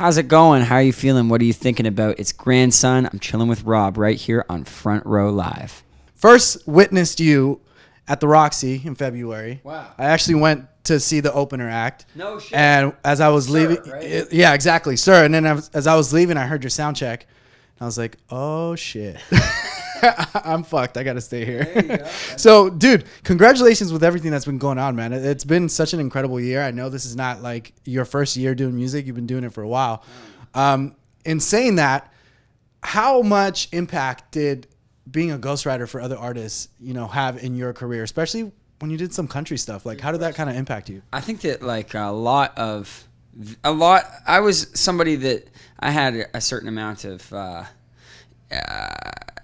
how's it going? How are you feeling? What are you thinking about? It's Grandson. I'm chilling with Rob right here on Front Row Live. First witnessed you at the Roxy in February. Wow. I actually went to see the opener act. No shit. And as I was leaving, right? yeah, exactly, sir. And then as I was leaving, I heard your sound check. And I was like, oh, shit. I'm fucked. I got to stay here. There you go. So, dude, congratulations with everything that's been going on, man. It's been such an incredible year. I know this is not like your first year doing music. You've been doing it for a while. In saying that, how much impact did being a ghostwriter for other artists, you know, have in your career, especially when you did some country stuff? Like, how did that kind of impact you? I think that like I was somebody that I had a certain amount of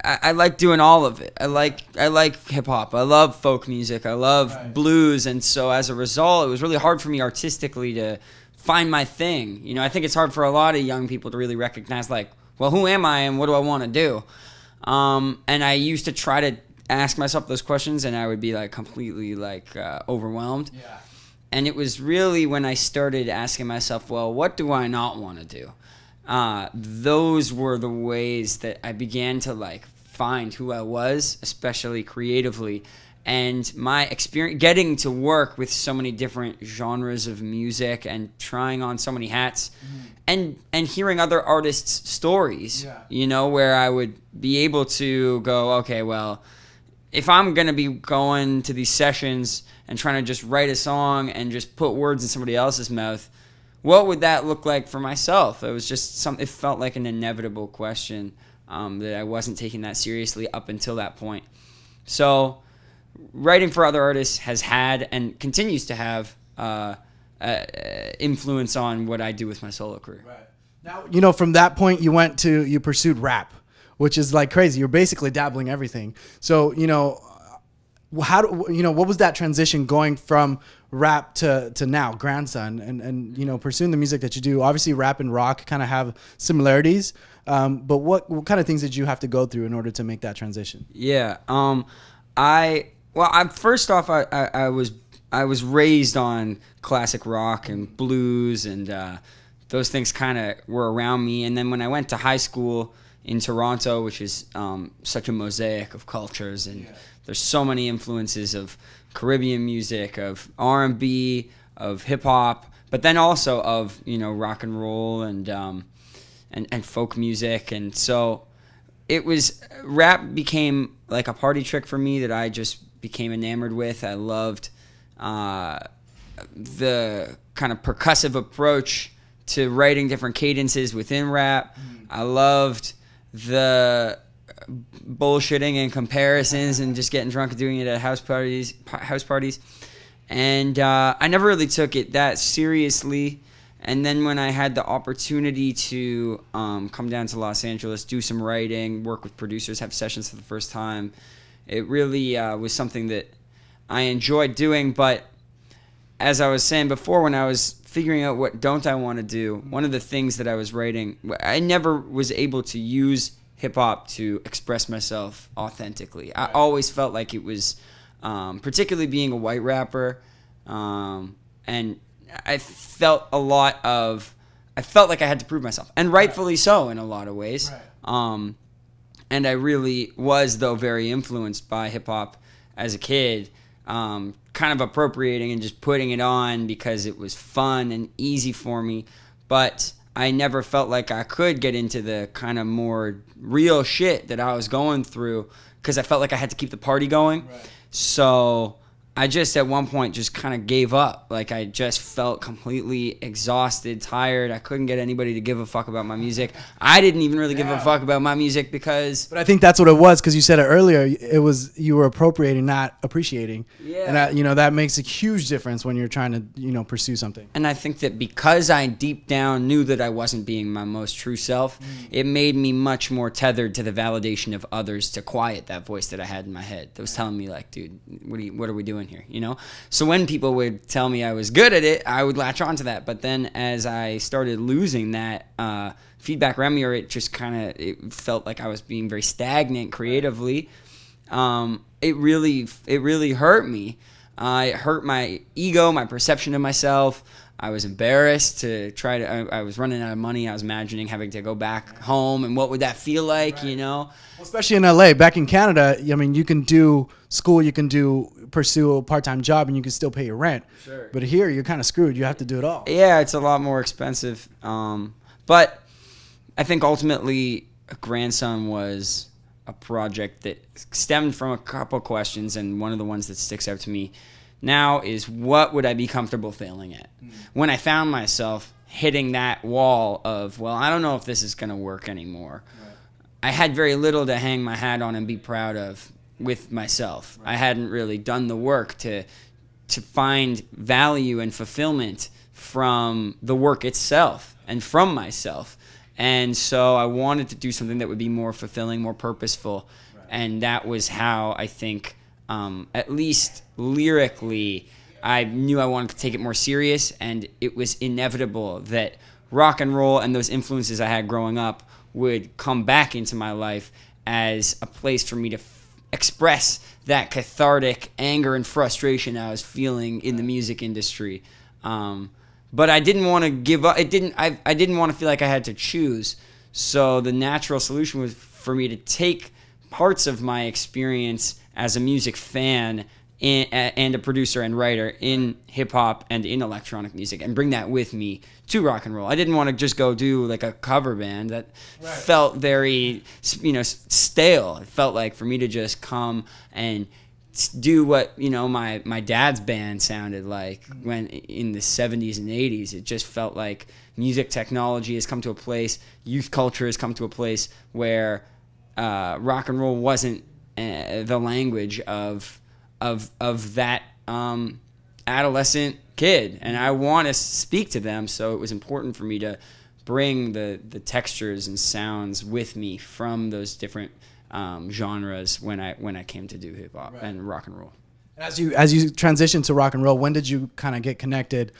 I like doing all of it. I like hip hop. I love folk music. I love blues, and so as a result, it was really hard for me artistically to find my thing. You know, I think it's hard for a lot of young people to really recognize, like, well, who am I and what do I want to do? And I used to try to ask myself those questions, and I would be like completely like overwhelmed. Yeah. And it was really when I started asking myself, well, what do I not want to do? Those were the ways that I began to like find who I was, especially creatively. And my experience getting to work with so many different genres of music and trying on so many hats, and hearing other artists' stories, you know, where I would be able to go, okay, well, if I'm going to be going to these sessions and trying to just write a song and just put words in somebody else's mouth, what would that look like for myself? It was just it felt like an inevitable question that I wasn't taking that seriously up until that point. So writing for other artists has had and continues to have influence on what I do with my solo career. Right. Now, you know, from that point, you pursued rap, which is like crazy. You're basically dabbling everything. So, you know, what was that transition going from rap to now, Grandson, and you know, pursuing the music that you do? Obviously, rap and rock kind of have similarities, but what kind of things did you have to go through in order to make that transition? Yeah, first off, I was raised on classic rock and blues, and those things kind of were around me. And then when I went to high school in Toronto, which is such a mosaic of cultures, and there's so many influences of Caribbean music, of R&B, of hip hop, but then also of, you know, rock and roll and folk music. And so rap became like a party trick for me that I just became enamored with. I loved the kind of percussive approach to writing different cadences within rap. I loved the bullshitting and comparisons and just getting drunk and doing it at house parties. And I never really took it that seriously. And then when I had the opportunity to come down to Los Angeles, do some writing, work with producers, have sessions for the first time, it really was something that I enjoyed doing. But as I was saying before, when I was figuring out what don't I want to do, one of the things that I was writing, I never was able to use hip-hop to express myself authentically. I always felt like it was, particularly being a white rapper, and I felt like I had to prove myself, and rightfully so in a lot of ways. And I really was, though, very influenced by hip-hop as a kid, kind of appropriating and just putting it on because it was fun and easy for me. But I never felt like I could get into the kind of more real shit that I was going through because I felt like I had to keep the party going. So I just at one point just kind of gave up. Like I just felt completely exhausted, tired. I couldn't get anybody to give a fuck about my music. I didn't even really give a fuck about my music because... But I think that's what it was, because you said it earlier. It was you were appropriating, not appreciating. Yeah. And that, you know, that makes a huge difference when you're trying to, you know, pursue something. And I think that because I deep down knew that I wasn't being my most true self, it made me much more tethered to the validation of others to quiet that voice that I had in my head that was telling me like, dude, what are we doing here, you know? So when people would tell me I was good at it, I would latch on to that. But then as I started losing that feedback around me, or it just kind of, it felt like I was being very stagnant creatively, it really hurt me. It hurt my ego, my perception of myself. I was embarrassed to try to. I was running out of money. I was imagining having to go back home, and what would that feel like, Right. you know? Well, especially in LA. Back in Canada, I mean, you can do school, you can pursue a part-time job, and you can still pay your rent. Sure. But here, you're kind of screwed. You have to do it all. Yeah, it's a lot more expensive. But I think ultimately, Grandson was a project that stemmed from a couple questions, and one of the ones that sticks out to me now is, what would I be comfortable failing at? When I found myself hitting that wall of, well, I don't know if this is going to work anymore. Right. I had very little to hang my hat on and be proud of with myself. Right. I hadn't really done the work to find value and fulfillment from the work itself and from myself. And so I wanted to do something that would be more fulfilling, more purposeful. Right. And that was how I think, at least lyrically, I knew I wanted to take it more serious, and it was inevitable that rock and roll and those influences I had growing up would come back into my life as a place for me to express that cathartic anger and frustration I was feeling in the music industry. But I didn't want to give up. I didn't want to feel like I had to choose. So the natural solution was for me to take parts of my experience as a music fan and a producer and writer in hip-hop and in electronic music and bring that with me to rock and roll. I didn't want to just go do like a cover band that felt very, stale. It felt like for me to just come and do what, my dad's band sounded like when in the 70s and 80s. It just felt like music technology has come to a place, youth culture has come to a place where rock and roll wasn't the language of that adolescent kid, and I want to speak to them. So it was important for me to bring the textures and sounds with me from those different genres when I came to do hip hop and rock and roll. As you transitioned to rock and roll, when did you kind of get connected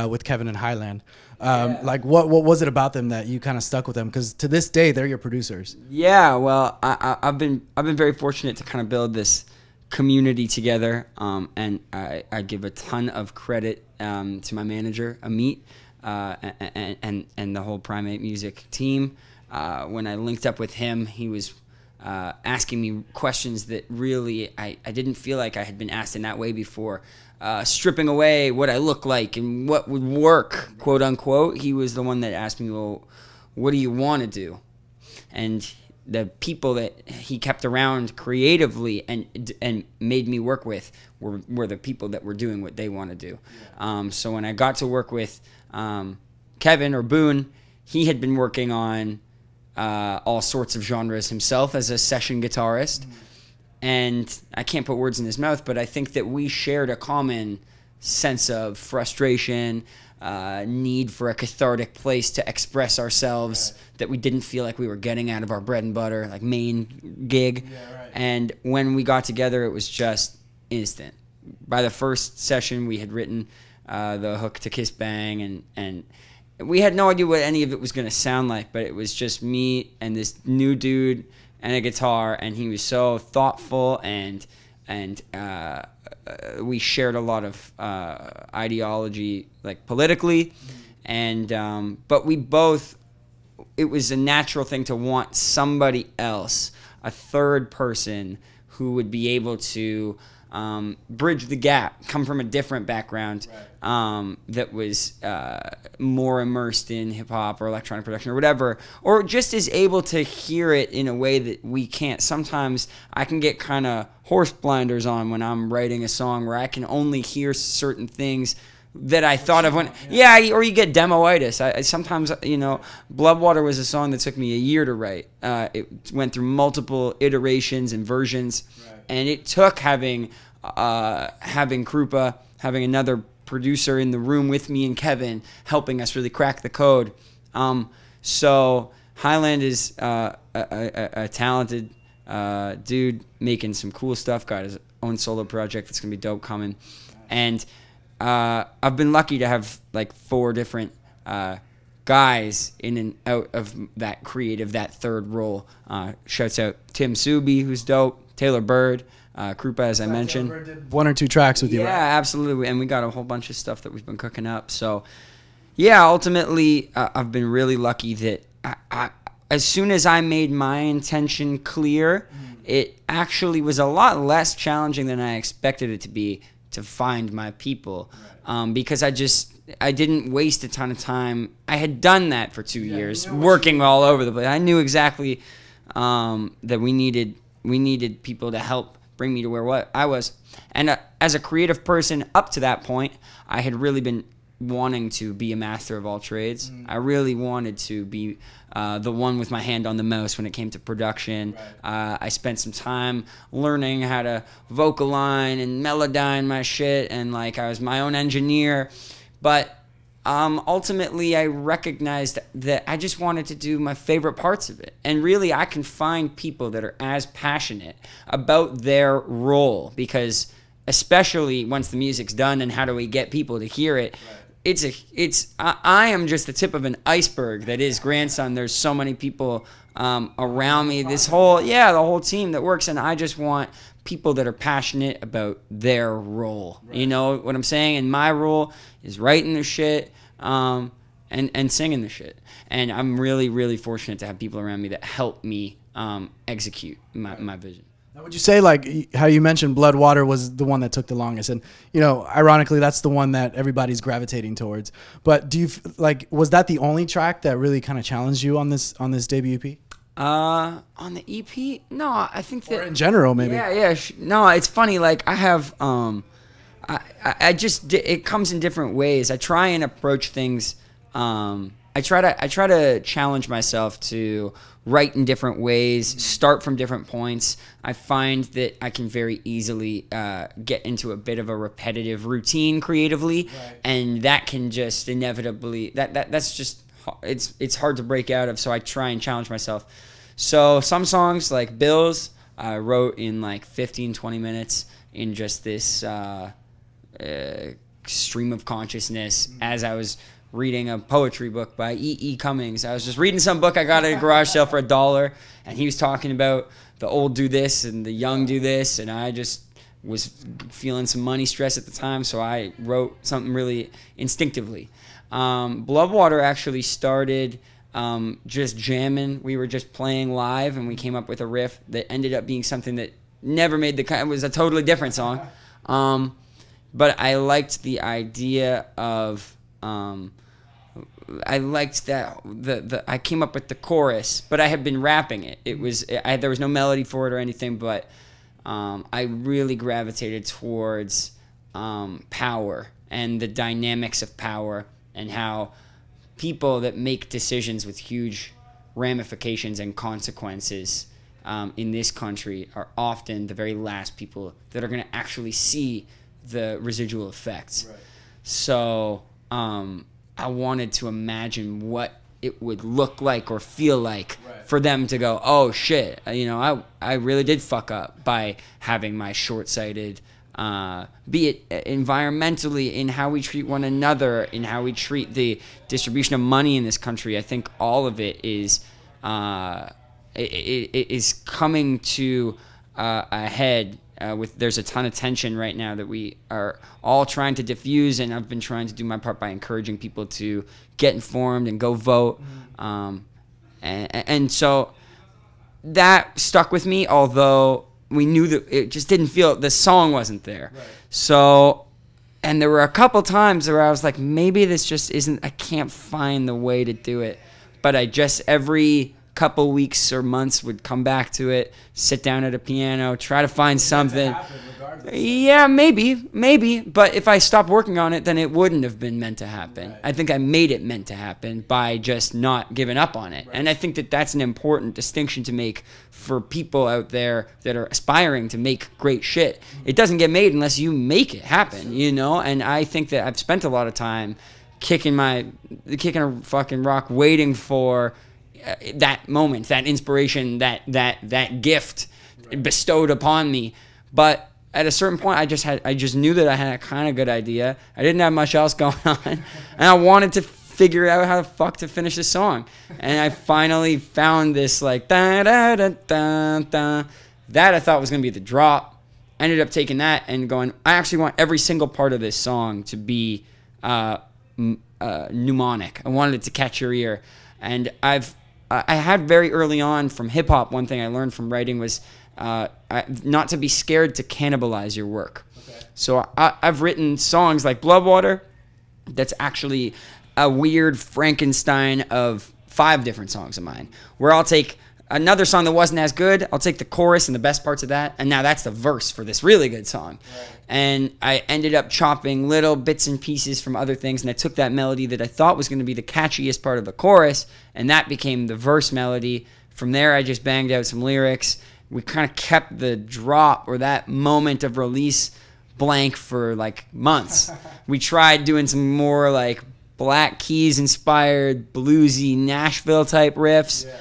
with Kevin and Highland? Like what was it about them that you kind of stuck with them? Because to this day, they're your producers. Yeah, well, I've been very fortunate to kind of build this community together, and I give a ton of credit to my manager Amit and the whole Primate Music team. When I linked up with him, he was asking me questions that really I didn't feel like I had been asked in that way before. Stripping away what I look like and what would work, quote unquote. He was the one that asked me, well, what do you want to do? And the people that he kept around creatively and made me work with were the people that were doing what they want to do. So when I got to work with Kevin or Boone, he had been working on all sorts of genres himself as a session guitarist. And I can't put words in his mouth, but I think that we shared a common sense of frustration, need for a cathartic place to express ourselves that we didn't feel like we were getting out of our bread and butter, like main gig. And when we got together, it was just instant. By the first session, we had written the hook to Kiss Bang, and we had no idea what any of it was going to sound like, but it was just me and this new dude and a guitar, and he was so thoughtful, and we shared a lot of ideology, like politically, and but we both, it was a natural thing to want somebody else, a third person who would be able to bridge the gap, come from a different background, that was more immersed in hip-hop or electronic production or whatever, or just is able to hear it in a way that we can't. Sometimes I can get kind of horse blinders on when I'm writing a song where I can only hear certain things that I thought of when, or you get demoitis. I sometimes, Bloodwater was a song that took me a year to write. It went through multiple iterations and versions, and it took having Krupa, having another producer in the room with me and Kevin, helping us really crack the code. So Highland is a talented dude making some cool stuff, got his own solo project that's going to be dope coming. And I've been lucky to have like 4 different guys in and out of that third role. Shouts out Tim Subi, who's dope, Taylor Bird, Krupa, as I mentioned. Did 1 or 2 tracks with you, Yeah, right? absolutely. And we got a whole bunch of stuff that we've been cooking up. So, yeah, ultimately, I've been really lucky that as soon as I made my intention clear, it actually was a lot less challenging than I expected it to be to find my people. Because I didn't waste a ton of time. I had done that for 2 years, working all over the place. I knew exactly that we needed people to help bring me to where I was. And as a creative person up to that point, I had really been wanting to be a master of all trades. I really wanted to be the one with my hand on the mouse when it came to production. I spent some time learning how to vocal line and melodyne my shit, and like I was my own engineer. But ultimately, I recognized that I just wanted to do my favorite parts of it. And really, I can find people that are as passionate about their role, because especially once the music's done and how do we get people to hear it, I am just the tip of an iceberg that is Grandson. There's so many people around me, the whole team that works, and I just want people that are passionate about their role. You know what I'm saying? And my role is writing the shit and singing the shit. And I'm really, really fortunate to have people around me that help me execute my vision. Now, would you say, like how you mentioned Blood Water was the one that took the longest, and you know, ironically, that's the one that everybody's gravitating towards. But do you was that the only track that really kind of challenged you on this debut EP? On the EP, no, I think that, or in general, maybe. Yeah. No, it's funny. Like I have, it comes in different ways. I try and approach things. I try to challenge myself to write in different ways, start from different points. I find that I can very easily get into a bit of a repetitive routine creatively, and that can just inevitably that's just it's hard to break out of. So I try and challenge myself. So some songs like Bills, I wrote in like 15-20 minutes in just this stream of consciousness as I was reading a poetry book by E.E. Cummings. I was just reading some book I got at a garage sale for $1, and he was talking about the old do this and the young do this, and I just was feeling some money stress at the time, so I wrote something really instinctively. Bloodwater actually started just jamming. We were just playing live, and we came up with a riff that ended up being something that never made the cut. It was a totally different song. But I liked the idea of I liked that I came up with the chorus, but I had been rapping it. There was no melody for it or anything, but I really gravitated towards power and the dynamics of power, and how people that make decisions with huge ramifications and consequences in this country are often the very last people that are going to actually see the residual effects. Right. So I wanted to imagine what it would look like or feel like for them to go, oh shit, you know, I really did fuck up by having my short-sighted, be it environmentally, in how we treat one another, in how we treat the distribution of money in this country. I think all of it is it is coming to a head. There's a ton of tension right now that we are all trying to diffuse, and I've been trying to do my part by encouraging people to get informed and go vote. And so that stuck with me, although we knew that it just didn't feel, the song wasn't there. Right. So, and there were a couple times where I was like, maybe this just isn't, I can't find the way to do it. But I just, every couple weeks or months, would come back to it, sit down at a piano, try to find something. Yeah, maybe. But if I stopped working on it, then it wouldn't have been meant to happen. Right. I think I made it meant to happen by just not giving up on it. Right. And I think that that's an important distinction to make for people out there that are aspiring to make great shit. It doesn't get made unless you make it happen, you know? And I think that I've spent a lot of time kicking a fucking rock, waiting for that moment, that inspiration, that gift bestowed upon me. But at a certain point, I just knew that I had a kind of good idea. I didn't have much else going on, and I wanted to figure out how the fuck to finish this song. And I finally found this like da da da da da that I thought was gonna be the drop, ended up taking that and going, I actually want every single part of this song to be mnemonic. I wanted it to catch your ear. And I had very early on from hip hop, one thing I learned from writing was not to be scared to cannibalize your work. Okay. So I've written songs like Bloodwater that's actually a weird Frankenstein of 5 different songs of mine, where I'll take another song that wasn't as good, I'll take the chorus and the best parts of that, and now that's the verse for this really good song. Right. And I ended up chopping little bits and pieces from other things, and I took that melody that I thought was going to be the catchiest part of the chorus, and that became the verse melody. From there, I just banged out some lyrics. We kind of kept the drop or that moment of release blank for like months. We tried doing some more like Black Keys inspired bluesy Nashville type riffs. Yeah.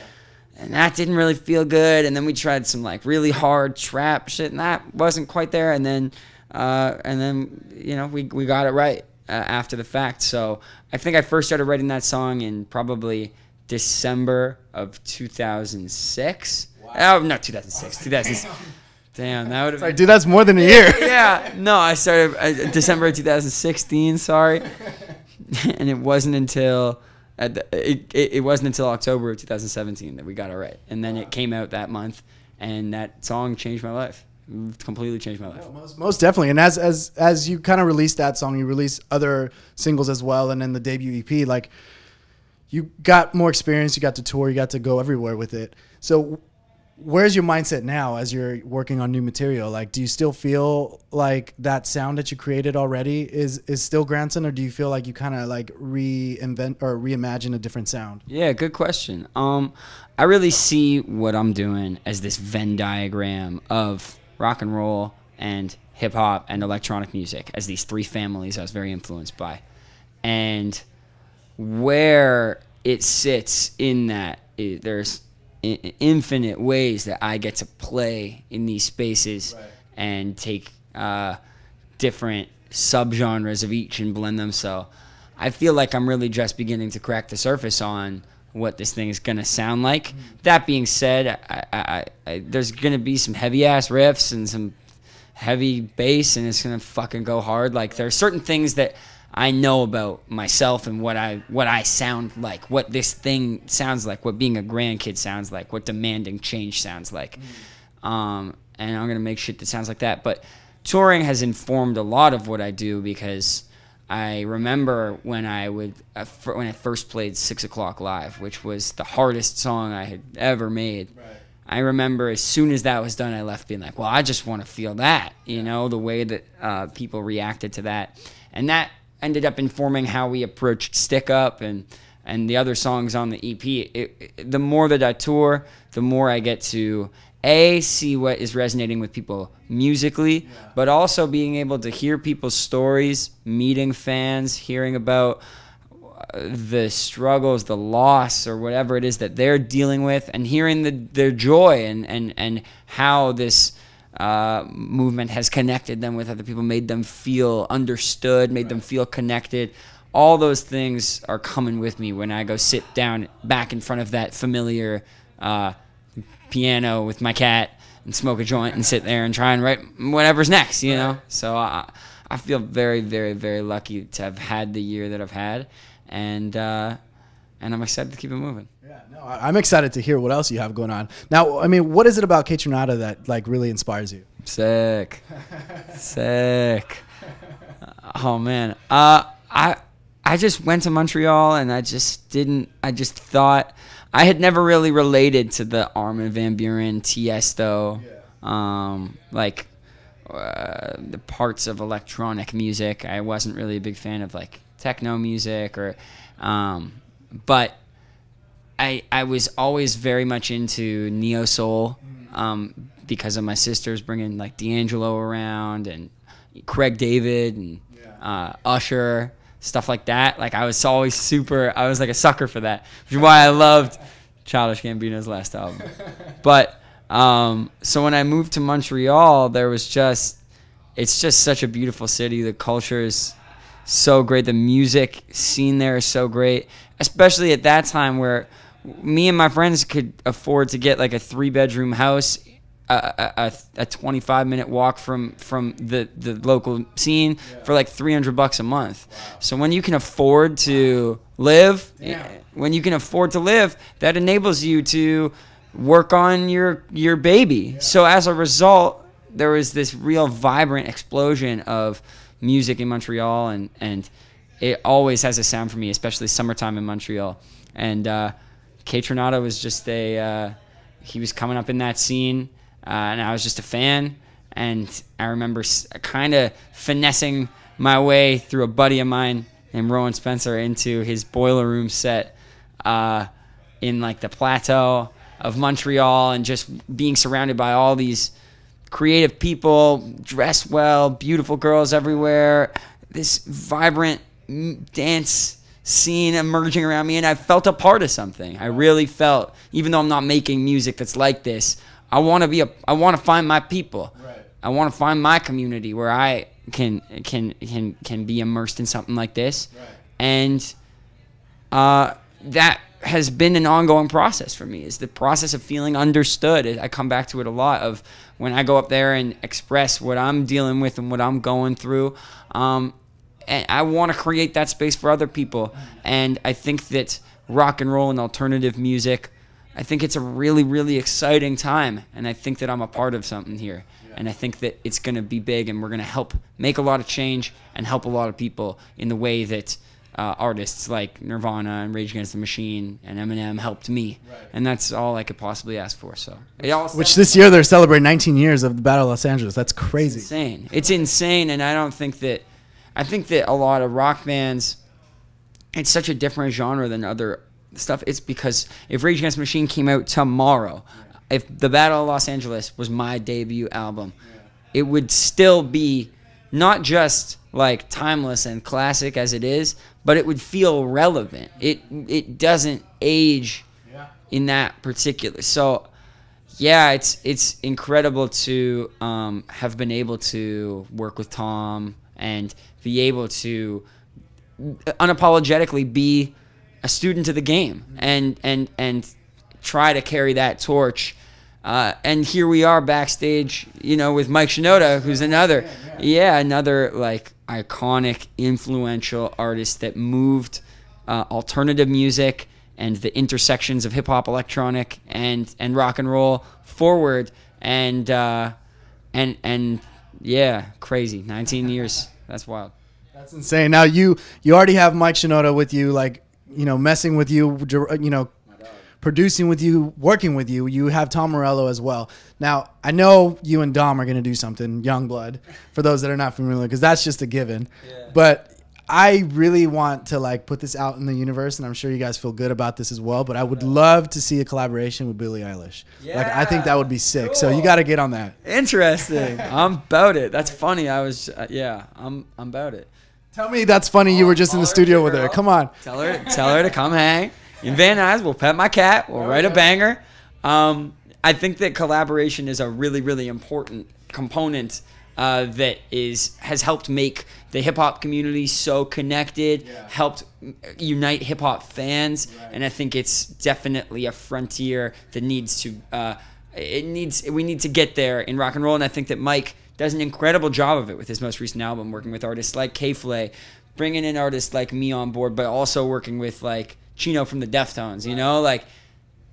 And that didn't really feel good. And then we tried some like really hard trap shit, and that wasn't quite there. And then you know, we got it right after the fact. So I think I first started writing that song in probably December of 2006. Wow. Oh, not 2006. 2000. Damn, that would have been... Dude, that's more than a year. Yeah. No, I started December of 2016, sorry. And it wasn't until... It wasn't until October of 2017 that we got it right. And then it came out that month, and that song changed my life. It completely changed my life. Most definitely. And as you kind of released that song, you released other singles as well, and then the debut EP, like, you got more experience, you got to tour, you got to go everywhere with it. So where's your mindset now as you're working on new material? Like, do you still feel like that sound that you created already is still Grandson, or do you feel like you kind of like reinvent or reimagine a different sound? Yeah, good question. I really see what I'm doing as this Venn diagram of rock and roll and hip hop and electronic music as these 3 families I was very influenced by. And where it sits in that, there's infinite ways that I get to play in these spaces. Right. And take different subgenres of each and blend them. So I feel like I'm really just beginning to crack the surface on what this thing is going to sound like. Mm. That being said, I there's going to be some heavy-ass riffs and some heavy bass, and it's going to fucking go hard. Like, there are certain things that I know about myself and what I sound like, what this thing sounds like, what being a grandkid sounds like, what demanding change sounds like. Mm. And I'm going to make shit that sounds like that. But touring has informed a lot of what I do, because I remember when I first played 6 O'Clock Live, which was the hardest song I had ever made. Right. I remember as soon as that was done, I left being like, well, I just want to feel that, you know, the way that people reacted to that. And that ended up informing how we approached Stick Up and the other songs on the EP. The more that I tour, the more I get to see what is resonating with people musically, but also being able to hear people's stories, meeting fans, hearing about the struggles, the loss, or whatever it is that they're dealing with, and hearing their joy and how this movement has connected them with other people, made them feel understood, made them feel connected. All those things are coming with me when I go sit down back in front of that familiar piano with my cat and smoke a joint and sit there and try and write whatever's next, you know? So I feel very, very, very lucky to have had the year that I've had, and I'm excited to keep it moving. Yeah, no, I'm excited to hear what else you have going on. Now, I mean, what is it about KAYTRANADA that like really inspires you? Sick. Oh man, I just went to Montreal, and I just thought I had never really related to the Armin van Buuren, Tiesto, the parts of electronic music. I wasn't really a big fan of like techno music, or but I was always very much into neo soul, because of my sisters bringing like D'Angelo around and Craig David and Usher, stuff like that. Like, I was like a sucker for that, which is why I loved Childish Gambino's last album. But so when I moved to Montreal, it's just such a beautiful city. The culture is so great. The music scene there is so great, especially at that time where me and my friends could afford to get like a 3-bedroom house a 25-minute walk from the local scene for like $300 a month. Wow. So when you can afford to live, that enables you to work on your baby. Yeah. So as a result, there was this real vibrant explosion of music in Montreal, and it always has a sound for me, especially summertime in Montreal. And KAYTRANADA was just he was coming up in that scene, and I was just a fan. And I remember kind of finessing my way through a buddy of mine named Rowan Spencer into his Boiler Room set in like the plateau of Montreal, and just being surrounded by all these creative people, dressed well, beautiful girls everywhere, this vibrant dance scene emerging around me, and I felt a part of something. I really felt, even though I'm not making music that's like this, I want to find my people. Right. I want to find my community where I can be immersed in something like this. Right. And that has been an ongoing process for me, is the process of feeling understood. I come back to it a lot, of when I go up there and express what I'm dealing with and what I'm going through. And I want to create that space for other people. And I think that rock and roll and alternative music, I think it's a really, really exciting time. And I think that I'm a part of something here. Yeah. And I think that it's going to be big, and we're going to help make a lot of change and help a lot of people in the way that artists like Nirvana and Rage Against the Machine and Eminem helped me. Right. And that's all I could possibly ask for. So, which this year they're celebrating 19 years of the Battle of Los Angeles. That's crazy. It's insane. It's insane. And I think that a lot of rock bands, it's such a different genre than other stuff. It's because if Rage Against the Machine came out tomorrow, if the Battle of Los Angeles was my debut album, it would still be not just like timeless and classic as it is, but it would feel relevant. It doesn't age in that particular. So yeah, it's incredible to have been able to work with Tom and be able to unapologetically be a student of the game and try to carry that torch. And here we are backstage, with Mike Shinoda, who's another like iconic, influential artist that moved alternative music and the intersections of hip hop, electronic, and rock and roll forward. And yeah, crazy. 19 years. That's wild. That's insane. Now you already have Mike Shinoda with you, like, messing with you, producing with you, working with you. You have Tom Morello as well. Now, I know you and Dom are going to do something, Youngblood, for those that are not familiar, because that's just a given. Yeah. But I really want to like put this out in the universe, and I'm sure you guys feel good about this as well, but I would love to see a collaboration with Billie Eilish. Yeah, like, I think that would be sick. Cool. So you got to get on that. Interesting. I'm about it. That's funny. I was, I'm about it. Tell me that's funny. You were just in the studio with her. Come on. Tell her to come hang. In Van Nuys, we'll pet my cat. We'll write a banger. I think that collaboration is a really, really important component that has helped make the hip-hop community so connected, helped unite hip-hop fans, and I think it's definitely a frontier that needs to we need to get there in rock and roll. And I think that Mike does an incredible job of it with his most recent album, working with artists like K-Flay, bringing in artists like me on board, but also working with like Chino from the Deftones. Like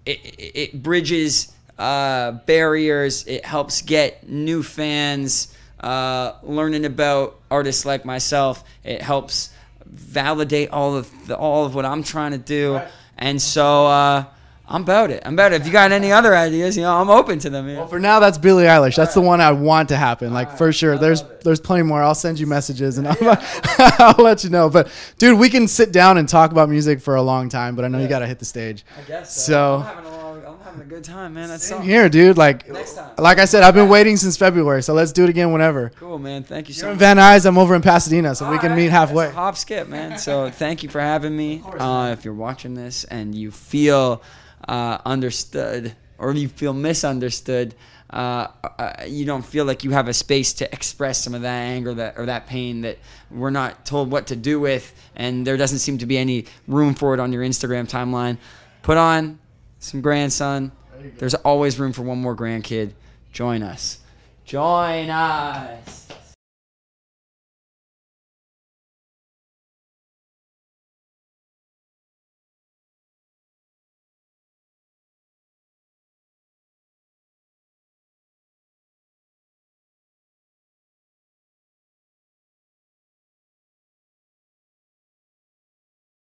it bridges barriers. It helps get new fans learning about artists like myself. It helps validate all of what I'm trying to do. Right. And so I'm about it. If you got any other ideas, I'm open to them. Well, for now, that's Billie Eilish. That's the one I want to happen. Like, for sure. There's plenty more. I'll send you messages and I'll let you know. But dude, we can sit down and talk about music for a long time, but I know you got to hit the stage. I guess so. I'm having a good time, man. That's same here, dude. Like I said, I've been waiting since February, so let's do it again whenever. Cool, man. Thank you so much. You're in Van Nuys. I'm over in Pasadena, so we can meet halfway. That's a hop skip, man. So thank you for having me. If you're watching this and you feel understood or you feel misunderstood, you don't feel like you have a space to express some of that anger or that pain that we're not told what to do with, and there doesn't seem to be any room for it on your Instagram timeline, put on some grandson. There's always room for one more grandkid. Join us. Join us.